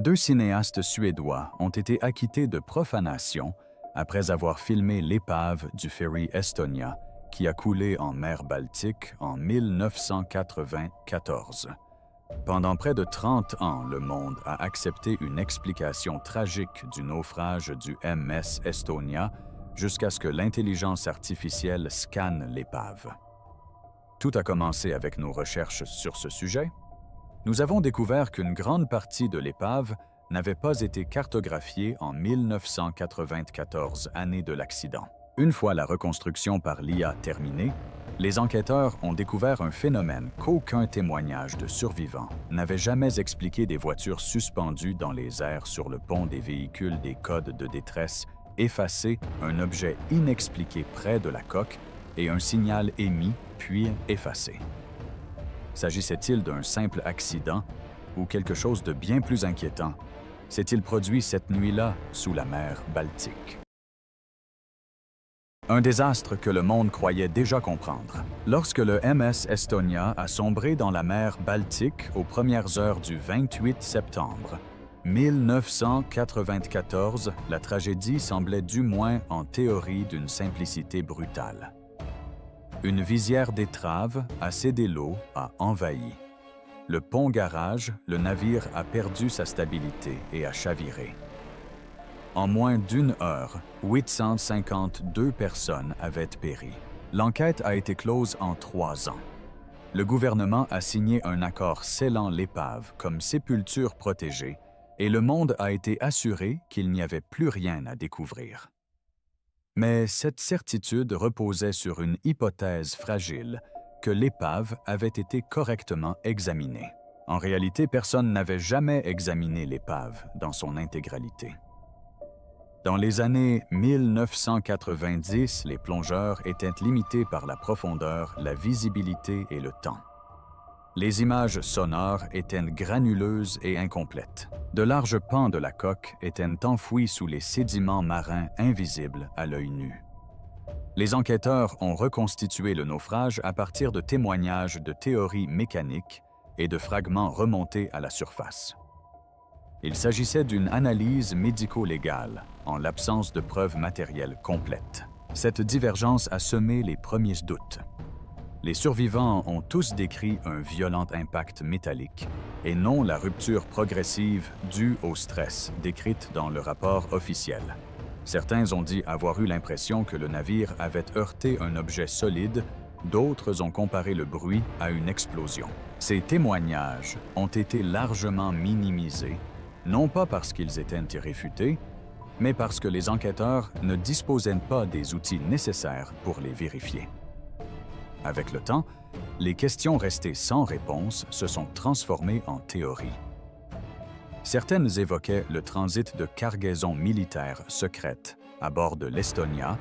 Deux cinéastes suédois ont été acquittés de profanation après avoir filmé l'épave du ferry Estonia qui a coulé en mer Baltique en 1994. Pendant près de 30 ans, le monde a accepté une explication tragique du naufrage du MS Estonia jusqu'à ce que l'intelligence artificielle scanne l'épave. Tout a commencé avec nos recherches sur ce sujet. Nous avons découvert qu'une grande partie de l'épave n'avait pas été cartographiée en 1994, année de l'accident. Une fois la reconstruction par l'IA terminée, les enquêteurs ont découvert un phénomène qu'aucun témoignage de survivants n'avait jamais expliqué: des voitures suspendues dans les airs sur le pont des véhicules, des codes de détresse effacés, un objet inexpliqué près de la coque et un signal émis puis effacé. S'agissait-il d'un simple accident ou quelque chose de bien plus inquiétant? S'est-il produit cette nuit-là sous la mer Baltique? Un désastre que le monde croyait déjà comprendre. Lorsque le MS Estonia a sombré dans la mer Baltique aux premières heures du 28 septembre 1994, la tragédie semblait du moins en théorie d'une simplicité brutale. Une visière d'étrave a cédé l'eau, a envahi. Le pont-garage, le navire a perdu sa stabilité et a chaviré. En moins d'une heure, 852 personnes avaient péri. L'enquête a été close en 3 ans. Le gouvernement a signé un accord scellant l'épave comme sépulture protégée et le monde a été assuré qu'il n'y avait plus rien à découvrir. Mais cette certitude reposait sur une hypothèse fragile, que l'épave avait été correctement examinée. En réalité, personne n'avait jamais examiné l'épave dans son intégralité. Dans les années 1990, les plongeurs étaient limités par la profondeur, la visibilité et le temps. Les images sonores étaient granuleuses et incomplètes. De larges pans de la coque étaient enfouis sous les sédiments marins invisibles à l'œil nu. Les enquêteurs ont reconstitué le naufrage à partir de témoignages de théories mécaniques et de fragments remontés à la surface. Il s'agissait d'une analyse médico-légale, en l'absence de preuves matérielles complètes. Cette divergence a semé les premiers doutes. Les survivants ont tous décrit un violent impact métallique et non la rupture progressive due au stress décrite dans le rapport officiel. Certains ont dit avoir eu l'impression que le navire avait heurté un objet solide, d'autres ont comparé le bruit à une explosion. Ces témoignages ont été largement minimisés, non pas parce qu'ils étaient irréfutés, mais parce que les enquêteurs ne disposaient pas des outils nécessaires pour les vérifier. Avec le temps, les questions restées sans réponse se sont transformées en théories. Certaines évoquaient le transit de cargaisons militaires secrètes à bord de l'Estonia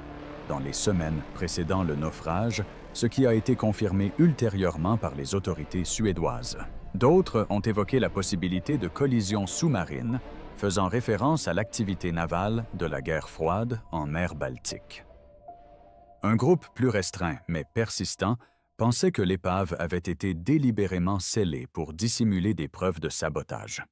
dans les semaines précédant le naufrage, ce qui a été confirmé ultérieurement par les autorités suédoises. D'autres ont évoqué la possibilité de collisions sous-marines faisant référence à l'activité navale de la guerre froide en mer Baltique. Un groupe plus restreint, mais persistant, pensait que l'épave avait été délibérément scellée pour dissimuler des preuves de sabotage.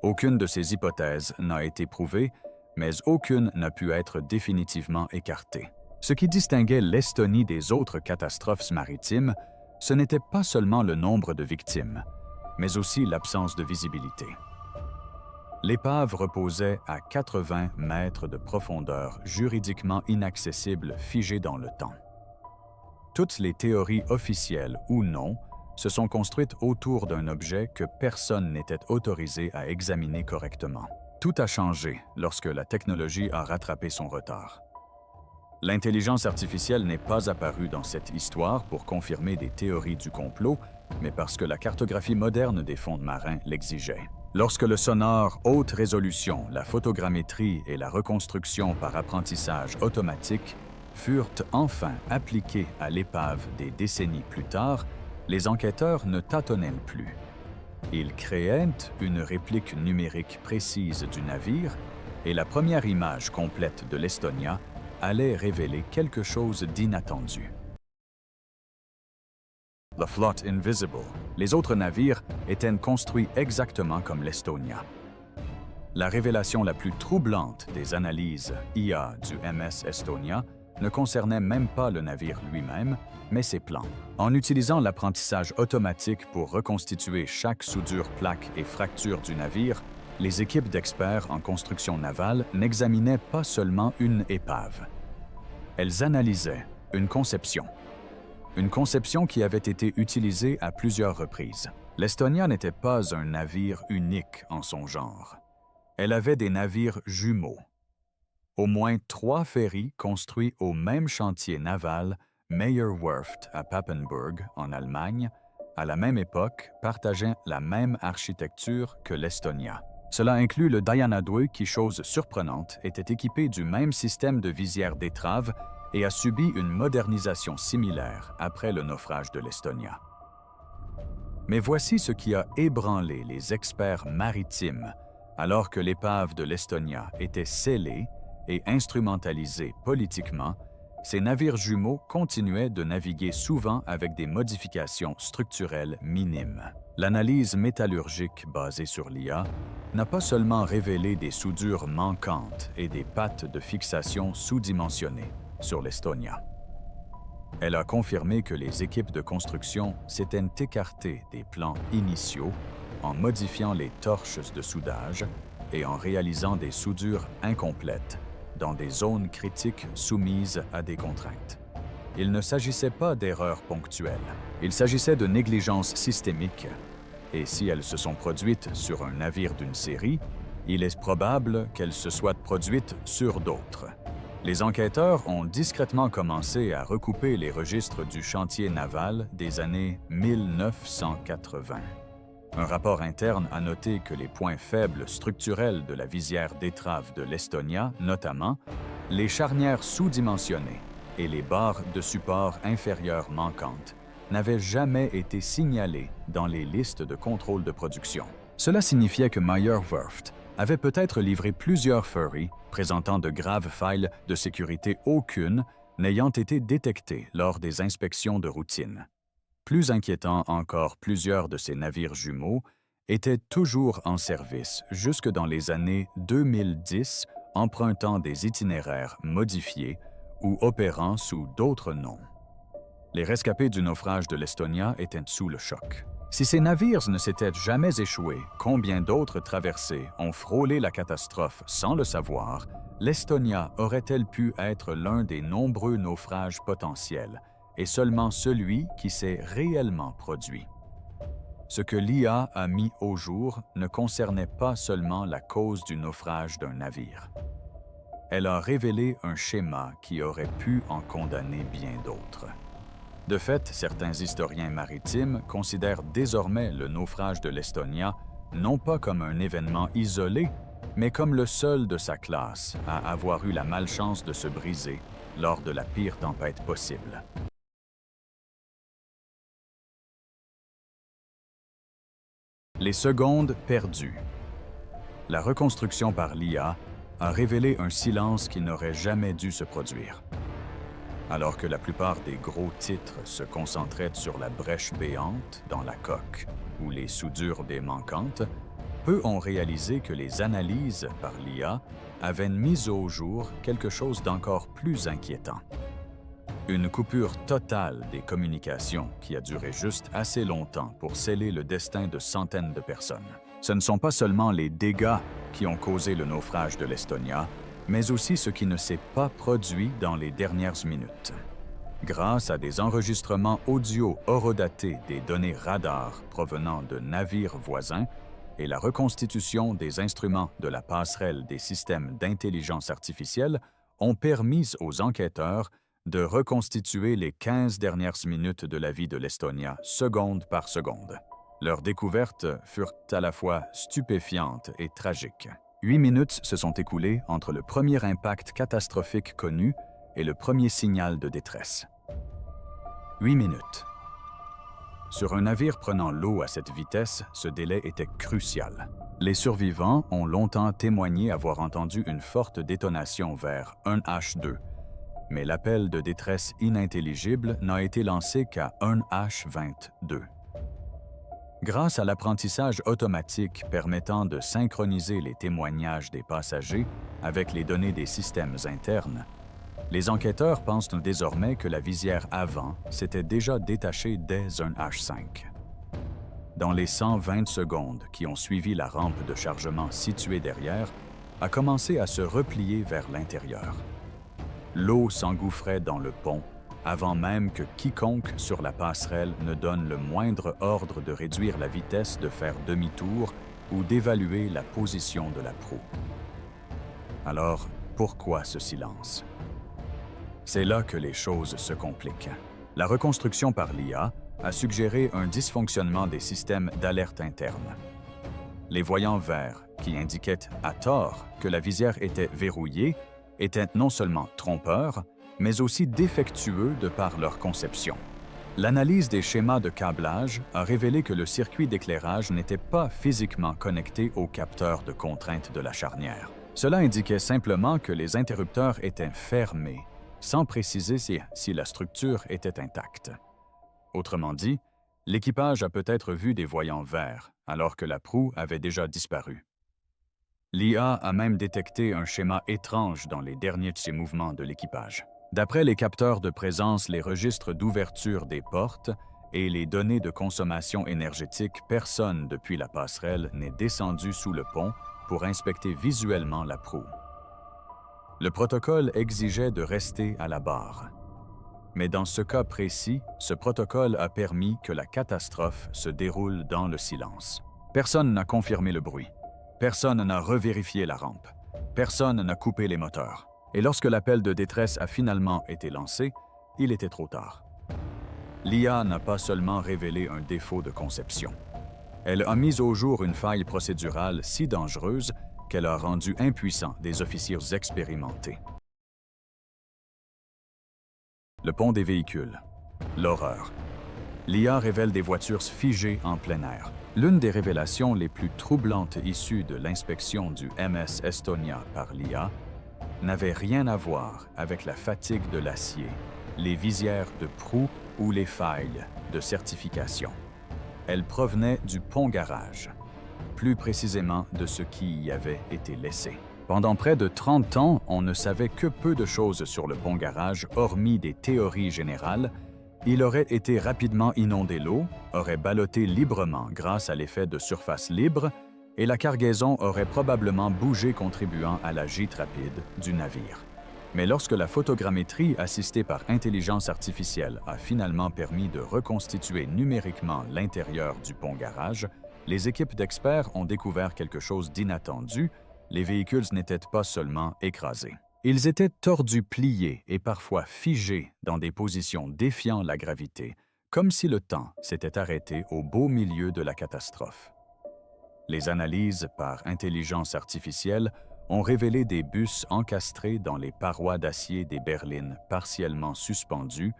Aucune de ces hypothèses n'a été prouvée, mais aucune n'a pu être définitivement écartée. Ce qui distinguait l'Estonie des autres catastrophes maritimes, ce n'était pas seulement le nombre de victimes, mais aussi l'absence de visibilité. L'épave reposait à 80 mètres de profondeur, juridiquement inaccessible, figée dans le temps. Toutes les théories officielles ou non se sont construites autour d'un objet que personne n'était autorisé à examiner correctement. Tout a changé lorsque la technologie a rattrapé son retard. L'intelligence artificielle n'est pas apparue dans cette histoire pour confirmer des théories du complot, mais parce que la cartographie moderne des fonds marins l'exigeait. Lorsque le sonore haute résolution, la photogrammétrie et la reconstruction par apprentissage automatique furent enfin appliqués à l'épave des décennies plus tard, les enquêteurs ne tâtonnaient plus. Ils créaient une réplique numérique précise du navire et la première image complète de l'Estonia allait révéler quelque chose d'inattendu. The Flotte Invisible. Les autres navires étaient construits exactement comme l'Estonia. La révélation la plus troublante des analyses IA du MS Estonia ne concernait même pas le navire lui-même, mais ses plans. En utilisant l'apprentissage automatique pour reconstituer chaque soudure, plaque et fracture du navire, les équipes d'experts en construction navale n'examinaient pas seulement une épave. Elles analysaient une conception. Une conception qui avait été utilisée à plusieurs reprises. L'Estonia n'était pas un navire unique en son genre. Elle avait des navires jumeaux. Au moins 3 ferries construits au même chantier naval Meyer-Werft à Papenburg, en Allemagne, à la même époque, partageaient la même architecture que l'Estonia. Cela inclut le Diana II qui, chose surprenante, était équipé du même système de visière d'étrave et a subi une modernisation similaire après le naufrage de l'Estonia. Mais voici ce qui a ébranlé les experts maritimes alors que l'épave de l'Estonia était scellée et instrumentalisée politiquement. Ces navires jumeaux continuaient de naviguer souvent avec des modifications structurelles minimes. L'analyse métallurgique basée sur l'IA n'a pas seulement révélé des soudures manquantes et des pattes de fixation sous-dimensionnées sur l'Estonia. Elle a confirmé que les équipes de construction s'étaient écartées des plans initiaux en modifiant les torches de soudage et en réalisant des soudures incomplètes dans des zones critiques soumises à des contraintes. Il ne s'agissait pas d'erreurs ponctuelles, il s'agissait de négligences systémiques, et si elles se sont produites sur un navire d'une série, il est probable qu'elles se soient produites sur d'autres. Les enquêteurs ont discrètement commencé à recouper les registres du chantier naval des années 1980. Un rapport interne a noté que les points faibles structurels de la visière d'étrave de l'Estonia, notamment les charnières sous-dimensionnées et les barres de support inférieures manquantes, n'avaient jamais été signalés dans les listes de contrôle de production. Cela signifiait que Meyer-Werft avait peut-être livré plusieurs ferries présentant de graves failles de sécurité, aucune n'ayant été détectée lors des inspections de routine. Plus inquiétant encore, plusieurs de ces navires jumeaux étaient toujours en service jusque dans les années 2010, empruntant des itinéraires modifiés ou opérant sous d'autres noms. Les rescapés du naufrage de l'Estonia étaient sous le choc. Si ces navires ne s'étaient jamais échoués, combien d'autres traversées ont frôlé la catastrophe sans le savoir, l'Estonia aurait-elle pu être l'un des nombreux naufrages potentiels et seulement celui qui s'est réellement produit? Ce que l'IA a mis au jour ne concernait pas seulement la cause du naufrage d'un navire. Elle a révélé un schéma qui aurait pu en condamner bien d'autres. De fait, certains historiens maritimes considèrent désormais le naufrage de l'Estonia non pas comme un événement isolé, mais comme le seul de sa classe à avoir eu la malchance de se briser lors de la pire tempête possible. Les secondes perdues. La reconstruction par l'IA a révélé un silence qui n'aurait jamais dû se produire. Alors que la plupart des gros titres se concentraient sur la brèche béante dans la coque ou les soudures des manquantes, peu ont réalisé que les analyses par l'IA avaient mis au jour quelque chose d'encore plus inquiétant. Une coupure totale des communications qui a duré juste assez longtemps pour sceller le destin de centaines de personnes. Ce ne sont pas seulement les dégâts qui ont causé le naufrage de l'Estonia, mais aussi ce qui ne s'est pas produit dans les dernières minutes. Grâce à des enregistrements audio horodatés des données radar provenant de navires voisins et la reconstitution des instruments de la passerelle des systèmes d'intelligence artificielle ont permis aux enquêteurs de reconstituer les 15 dernières minutes de la vie de l'Estonia, seconde par seconde. Leurs découvertes furent à la fois stupéfiantes et tragiques. 8 minutes se sont écoulées entre le premier impact catastrophique connu et le premier signal de détresse. 8 minutes. Sur un navire prenant l'eau à cette vitesse, ce délai était crucial. Les survivants ont longtemps témoigné avoir entendu une forte détonation vers 1H2, mais l'appel de détresse inintelligible n'a été lancé qu'à 1H22. Grâce à l'apprentissage automatique permettant de synchroniser les témoignages des passagers avec les données des systèmes internes, les enquêteurs pensent désormais que la visière avant s'était déjà détachée dès un H5. Dans les 120 secondes qui ont suivi, la rampe de chargement située derrière a commencé à se replier vers l'intérieur. L'eau s'engouffrait dans le pont avant même que quiconque sur la passerelle ne donne le moindre ordre de réduire la vitesse, de faire demi-tour ou d'évaluer la position de la proue. Alors, pourquoi ce silence? C'est là que les choses se compliquent. La reconstruction par l'IA a suggéré un dysfonctionnement des systèmes d'alerte interne. Les voyants verts, qui indiquaient à tort que la visière était verrouillée, étaient non seulement trompeurs, mais aussi défectueux de par leur conception. L'analyse des schémas de câblage a révélé que le circuit d'éclairage n'était pas physiquement connecté au capteur de contrainte de la charnière. Cela indiquait simplement que les interrupteurs étaient fermés, sans préciser si la structure était intacte. Autrement dit, l'équipage a peut-être vu des voyants verts, alors que la proue avait déjà disparu. L'IA a même détecté un schéma étrange dans les derniers de ses mouvements de l'équipage. D'après les capteurs de présence, les registres d'ouverture des portes et les données de consommation énergétique, personne depuis la passerelle n'est descendu sous le pont pour inspecter visuellement la proue. Le protocole exigeait de rester à la barre. Mais dans ce cas précis, ce protocole a permis que la catastrophe se déroule dans le silence. Personne n'a confirmé le bruit. Personne n'a revérifié la rampe. Personne n'a coupé les moteurs. Et lorsque l'appel de détresse a finalement été lancé, il était trop tard. L'IA n'a pas seulement révélé un défaut de conception. Elle a mis au jour une faille procédurale si dangereuse qu'elle a rendu impuissants des officiers expérimentés. Le pont des véhicules. L'horreur. L'IA révèle des voitures figées en plein air. L'une des révélations les plus troublantes issues de l'inspection du MS Estonia par l'IA n'avait rien à voir avec la fatigue de l'acier, les visières de proue ou les failles de certification. Elle provenait du pont-garage, plus précisément de ce qui y avait été laissé. Pendant près de 30 ans, on ne savait que peu de choses sur le pont-garage, hormis des théories générales. Il aurait été rapidement inondé d'eau, aurait ballotté librement grâce à l'effet de surface libre, et la cargaison aurait probablement bougé, contribuant à la gîte rapide du navire. Mais lorsque la photogrammétrie assistée par intelligence artificielle a finalement permis de reconstituer numériquement l'intérieur du pont-garage, les équipes d'experts ont découvert quelque chose d'inattendu. Les véhicules n'étaient pas seulement écrasés. Ils étaient tordus, pliés et parfois figés dans des positions défiant la gravité, comme si le temps s'était arrêté au beau milieu de la catastrophe. Les analyses par intelligence artificielle ont révélé des bus encastrés dans les parois d'acier des berlines partiellement suspendues,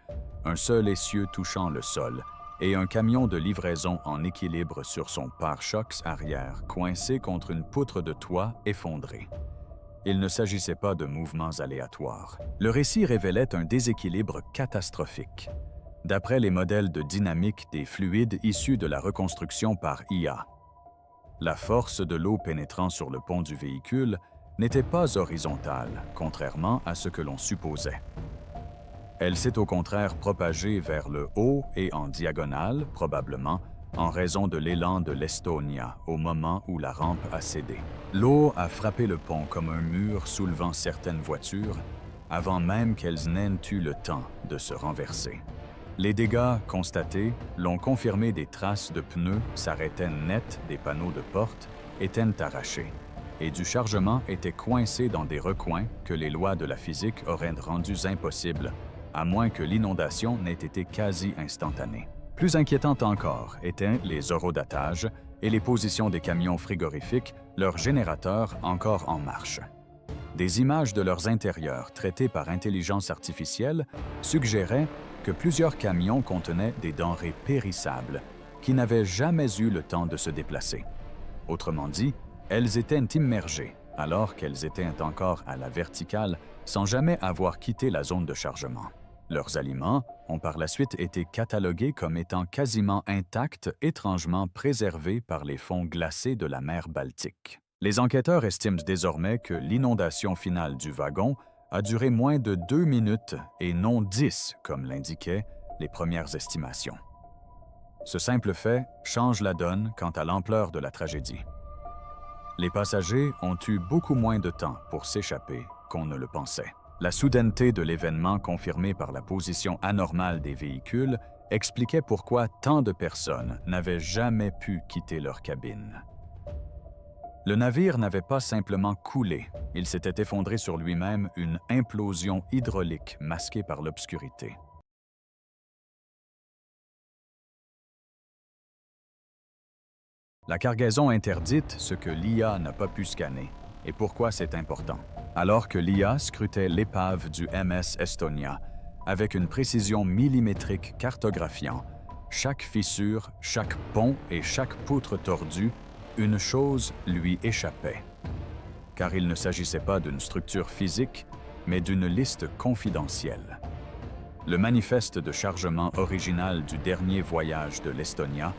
un seul essieu touchant le sol et un camion de livraison en équilibre sur son pare-chocs arrière coincé contre une poutre de toit effondrée. Il ne s'agissait pas de mouvements aléatoires. Le récit révélait un déséquilibre catastrophique. D'après les modèles de dynamique des fluides issus de la reconstruction par IA, la force de l'eau pénétrant sur le pont du véhicule n'était pas horizontale, contrairement à ce que l'on supposait. Elle s'est au contraire propagée vers le haut et en diagonale, probablement, en raison de l'élan de l'Estonia au moment où la rampe a cédé. L'eau a frappé le pont comme un mur soulevant certaines voitures, avant même qu'elles n'aient eu le temps de se renverser. Les dégâts constatés l'ont confirmé, des traces de pneus s'arrêtaient net, des panneaux de porte étaient arrachés, et du chargement était coincé dans des recoins que les lois de la physique auraient rendus impossibles, à moins que l'inondation n'ait été quasi instantanée. Plus inquiétante encore étaient les horodatage et les positions des camions frigorifiques, leurs générateurs encore en marche. Des images de leurs intérieurs traitées par intelligence artificielle suggéraient que plusieurs camions contenaient des denrées périssables qui n'avaient jamais eu le temps de se déplacer. Autrement dit, elles étaient immergées alors qu'elles étaient encore à la verticale sans jamais avoir quitté la zone de chargement. Leurs aliments ont par la suite été catalogués comme étant quasiment intacts, étrangement préservés par les fonds glacés de la mer Baltique. Les enquêteurs estiment désormais que l'inondation finale du wagon a duré moins de 2 minutes et non 10, comme l'indiquaient les premières estimations. Ce simple fait change la donne quant à l'ampleur de la tragédie. Les passagers ont eu beaucoup moins de temps pour s'échapper qu'on ne le pensait. La soudaineté de l'événement confirmée par la position anormale des véhicules expliquait pourquoi tant de personnes n'avaient jamais pu quitter leur cabine. Le navire n'avait pas simplement coulé, il s'était effondré sur lui-même, une implosion hydraulique masquée par l'obscurité. La cargaison interdite, ce que l'IA n'a pas pu scanner, et pourquoi c'est important. Alors que l'IA scrutait l'épave du MS Estonia, avec une précision millimétrique cartographiant chaque fissure, chaque pont et chaque poutre tordue, une chose lui échappait. Car il ne s'agissait pas d'une structure physique, mais d'une liste confidentielle. Le manifeste de chargement original du dernier voyage de l'Estonia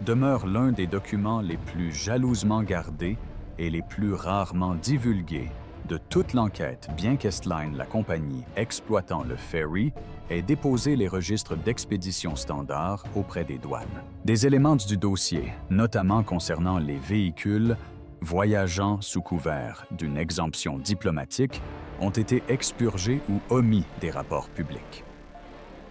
demeure l'un des documents les plus jalousement gardés et les plus rarement divulgués de toute l'enquête, bien qu'Estline, la compagnie exploitant le ferry, ait déposé les registres d'expédition standard auprès des douanes. Des éléments du dossier, notamment concernant les véhicules voyageant sous couvert d'une exemption diplomatique, ont été expurgés ou omis des rapports publics.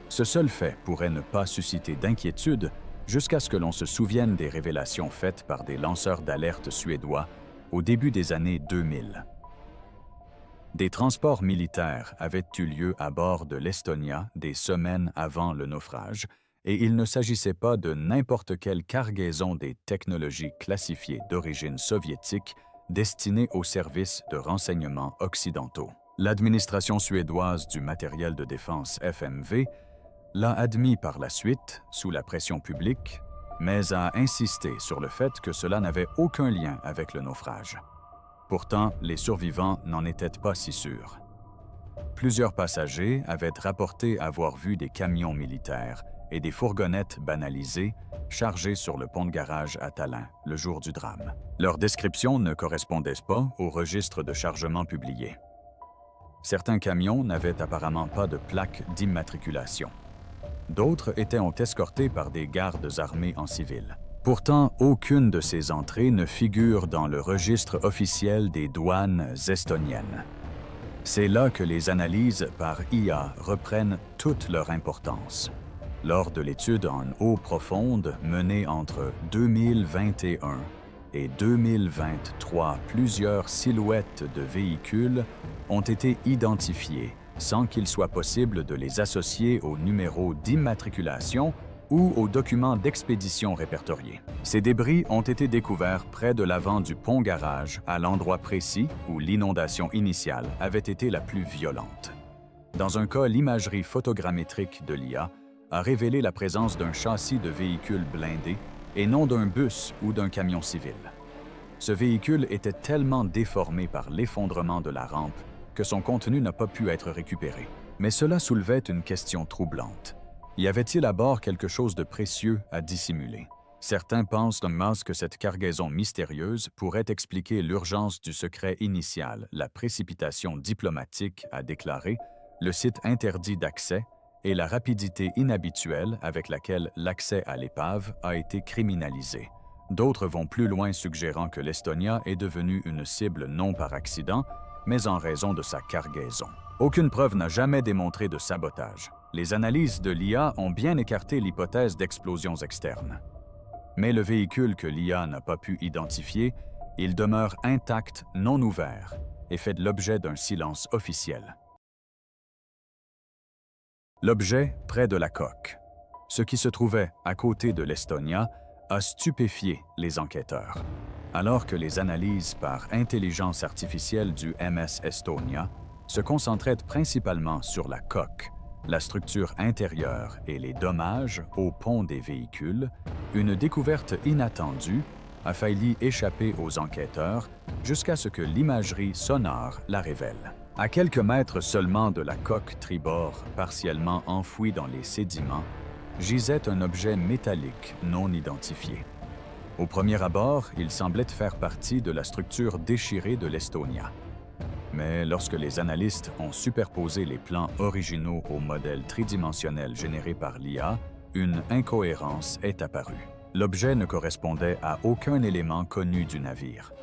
Ce seul fait pourrait ne pas susciter d'inquiétude jusqu'à ce que l'on se souvienne des révélations faites par des lanceurs d'alerte suédois au début des années 2000. Des transports militaires avaient eu lieu à bord de l'Estonia des semaines avant le naufrage, et il ne s'agissait pas de n'importe quelle cargaison des technologies classifiées d'origine soviétique destinées aux services de renseignement occidentaux. L'administration suédoise du matériel de défense FMV l'a admis par la suite, sous la pression publique, mais a insisté sur le fait que cela n'avait aucun lien avec le naufrage. Pourtant, les survivants n'en étaient pas si sûrs. Plusieurs passagers avaient rapporté avoir vu des camions militaires et des fourgonnettes banalisées chargées sur le pont de garage à Tallinn le jour du drame. Leurs descriptions ne correspondaient pas au registre de chargement publié. Certains camions n'avaient apparemment pas de plaque d'immatriculation. D'autres étaient escortés par des gardes armés en civil. Pourtant, aucune de ces entrées ne figure dans le registre officiel des douanes estoniennes. C'est là que les analyses par IA reprennent toute leur importance. Lors de l'étude en eau profonde menée entre 2021 et 2023, plusieurs silhouettes de véhicules ont été identifiées sans qu'il soit possible de les associer au numéro d'immatriculation ou aux documents d'expédition répertoriés. Ces débris ont été découverts près de l'avant du pont-garage, à l'endroit précis où l'inondation initiale avait été la plus violente. Dans un cas, l'imagerie photogrammétrique de l'IA a révélé la présence d'un châssis de véhicule blindé et non d'un bus ou d'un camion civil. Ce véhicule était tellement déformé par l'effondrement de la rampe que son contenu n'a pas pu être récupéré. Mais cela soulevait une question troublante. Y avait-il à bord quelque chose de précieux à dissimuler? Certains pensent que cette cargaison mystérieuse pourrait expliquer l'urgence du secret initial, la précipitation diplomatique à déclarer, le site interdit d'accès et la rapidité inhabituelle avec laquelle l'accès à l'épave a été criminalisé. D'autres vont plus loin suggérant que l'Estonia est devenue une cible non par accident, mais en raison de sa cargaison. Aucune preuve n'a jamais démontré de sabotage. Les analyses de l'IA ont bien écarté l'hypothèse d'explosions externes. Mais le véhicule que l'IA n'a pas pu identifier, il demeure intact, non ouvert, et fait l'objet d'un silence officiel. L'objet près de la coque, ce qui se trouvait à côté de l'Estonia, a stupéfié les enquêteurs. Alors que les analyses par intelligence artificielle du MS Estonia se concentraient principalement sur la coque, la structure intérieure et les dommages au pont des véhicules, une découverte inattendue a failli échapper aux enquêteurs jusqu'à ce que l'imagerie sonore la révèle. À quelques mètres seulement de la coque tribord, partiellement enfouie dans les sédiments, gisait un objet métallique non identifié. Au premier abord, il semblait faire partie de la structure déchirée de l'Estonia. Mais lorsque les analystes ont superposé les plans originaux au modèle tridimensionnel généré par l'IA, une incohérence est apparue. L'objet ne correspondait à aucun élément connu du navire.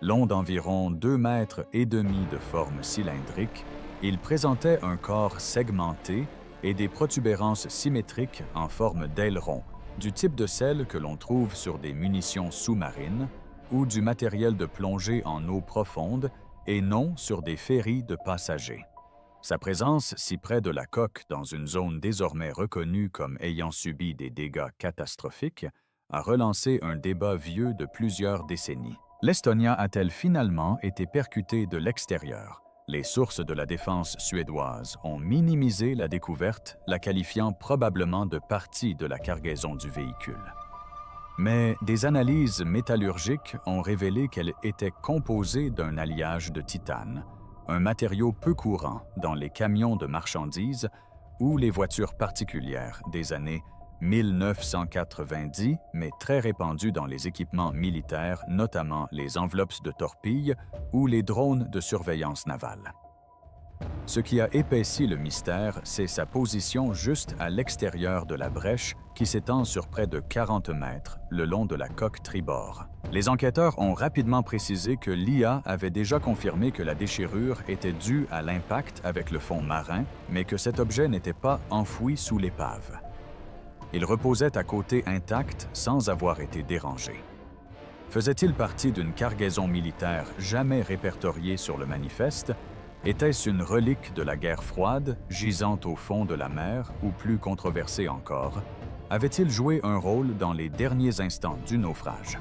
Long d'environ 2,5 mètres de forme cylindrique, il présentait un corps segmenté et des protubérances symétriques en forme d'aileron, du type de celles que l'on trouve sur des munitions sous-marines ou du matériel de plongée en eau profonde et non sur des ferries de passagers. Sa présence si près de la coque dans une zone désormais reconnue comme ayant subi des dégâts catastrophiques a relancé un débat vieux de plusieurs décennies. L'Estonia a-t-elle finalement été percutée de l'extérieur? Les sources de la défense suédoise ont minimisé la découverte, la qualifiant probablement de partie de la cargaison du véhicule. Mais des analyses métallurgiques ont révélé qu'elle était composée d'un alliage de titane, un matériau peu courant dans les camions de marchandises ou les voitures particulières des années 1990, mais très répandu dans les équipements militaires, notamment les enveloppes de torpilles ou les drones de surveillance navale. Ce qui a épaissi le mystère, c'est sa position juste à l'extérieur de la brèche qui s'étend sur près de 40 mètres le long de la coque tribord. Les enquêteurs ont rapidement précisé que l'IA avait déjà confirmé que la déchirure était due à l'impact avec le fond marin, mais que cet objet n'était pas enfoui sous l'épave. Il reposait à côté intact sans avoir été dérangé. Faisait-il partie d'une cargaison militaire jamais répertoriée sur le manifeste? Était-ce une relique de la guerre froide, gisant au fond de la mer, ou plus controversée encore? Avait-il joué un rôle dans les derniers instants du naufrage?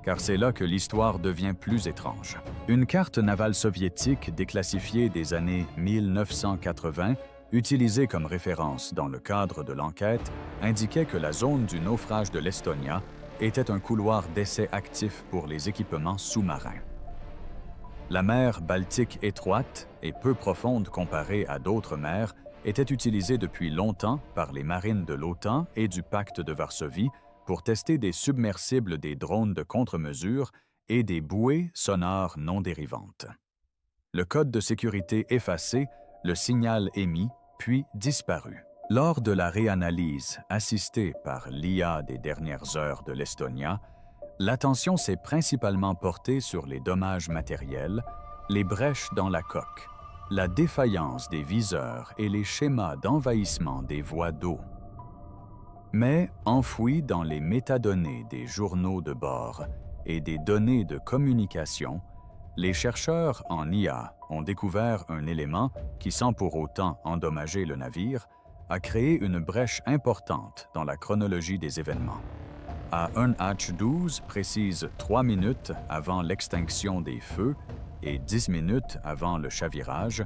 Car c'est là que l'histoire devient plus étrange. Une carte navale soviétique déclassifiée des années 1980, utilisée comme référence dans le cadre de l'enquête, indiquait que la zone du naufrage de l'Estonia était un couloir d'essai actif pour les équipements sous-marins. La mer Baltique étroite et peu profonde comparée à d'autres mers était utilisée depuis longtemps par les marines de l'OTAN et du Pacte de Varsovie pour tester des submersibles, des drones de contre-mesure et des bouées sonores non dérivantes. Le code de sécurité effacé, le signal émis, puis disparu. Lors de la réanalyse assistée par l'IA des dernières heures de l'Estonia, l'attention s'est principalement portée sur les dommages matériels, les brèches dans la coque, la défaillance des viseurs et les schémas d'envahissement des voies d'eau. Mais enfouis dans les métadonnées des journaux de bord et des données de communication, les chercheurs en IA ont découvert un élément qui, sans pour autant endommager le navire, a créé une brèche importante dans la chronologie des événements. À 1H12 précise 3 minutes avant l'extinction des feux et 10 minutes avant le chavirage,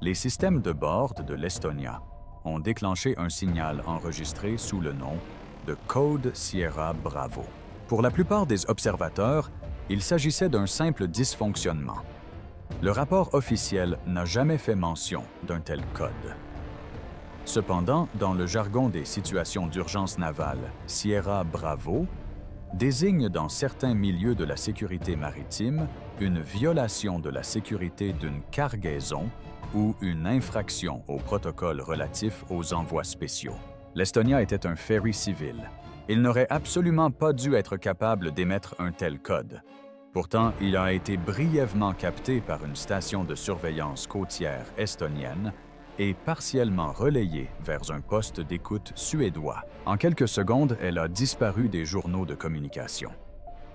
les systèmes de bord de l'Estonia ont déclenché un signal enregistré sous le nom de Code Sierra Bravo. Pour la plupart des observateurs, il s'agissait d'un simple dysfonctionnement. Le rapport officiel n'a jamais fait mention d'un tel code. Cependant, dans le jargon des situations d'urgence navale, Sierra Bravo désigne dans certains milieux de la sécurité maritime une violation de la sécurité d'une cargaison ou une infraction au protocole relatif aux envois spéciaux. L'Estonia était un ferry civil. Il n'aurait absolument pas dû être capable d'émettre un tel code. Pourtant, il a été brièvement capté par une station de surveillance côtière estonienne et partiellement relayé vers un poste d'écoute suédois. En quelques secondes, elle a disparu des journaux de communication.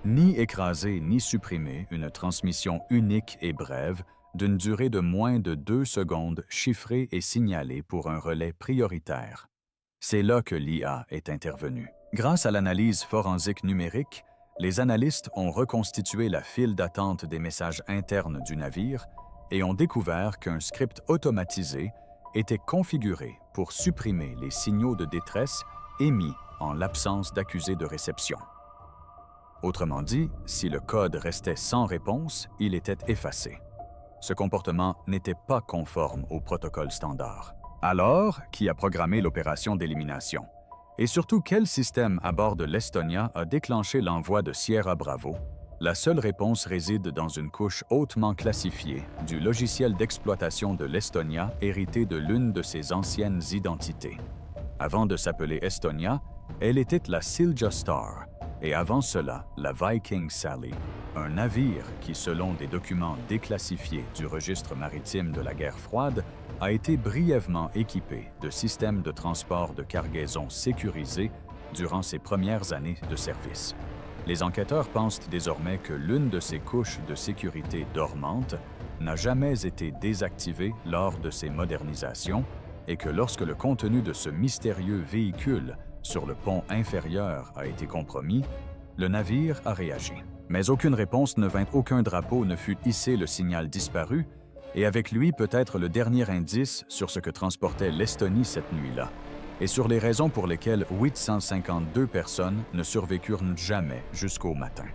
Ni écraser ni supprimer une transmission unique et brève d'une durée de moins de 2 secondes chiffrée et signalée pour un relais prioritaire. C'est là que l'IA est intervenue. Grâce à l'analyse forensique numérique, les analystes ont reconstitué la file d'attente des messages internes du navire et ont découvert qu'un script automatisé était configuré pour supprimer les signaux de détresse émis en l'absence d'accusé de réception. Autrement dit, si le code restait sans réponse, il était effacé. Ce comportement n'était pas conforme au protocole standard. Alors, qui a programmé l'opération d'élimination? Et surtout, quel système à bord de l'Estonia a déclenché l'envoi de Sierra Bravo? La seule réponse réside dans une couche hautement classifiée du logiciel d'exploitation de l'Estonia hérité de l'une de ses anciennes identités. Avant de s'appeler Estonia, elle était la Silja Star, et avant cela, la Viking Sally, un navire qui, selon des documents déclassifiés du registre maritime de la guerre froide, a été brièvement équipé de systèmes de transport de cargaison sécurisés durant ses premières années de service. Les enquêteurs pensent désormais que l'une de ces couches de sécurité dormantes n'a jamais été désactivée lors de ces modernisations et que lorsque le contenu de ce mystérieux véhicule sur le pont inférieur a été compromis, le navire a réagi. Mais aucune réponse ne vint, aucun drapeau ne fut hissé le signal disparu, et avec lui peut-être le dernier indice sur ce que transportait l'Estonie cette nuit-là, et sur les raisons pour lesquelles 852 personnes ne survécurent jamais jusqu'au matin.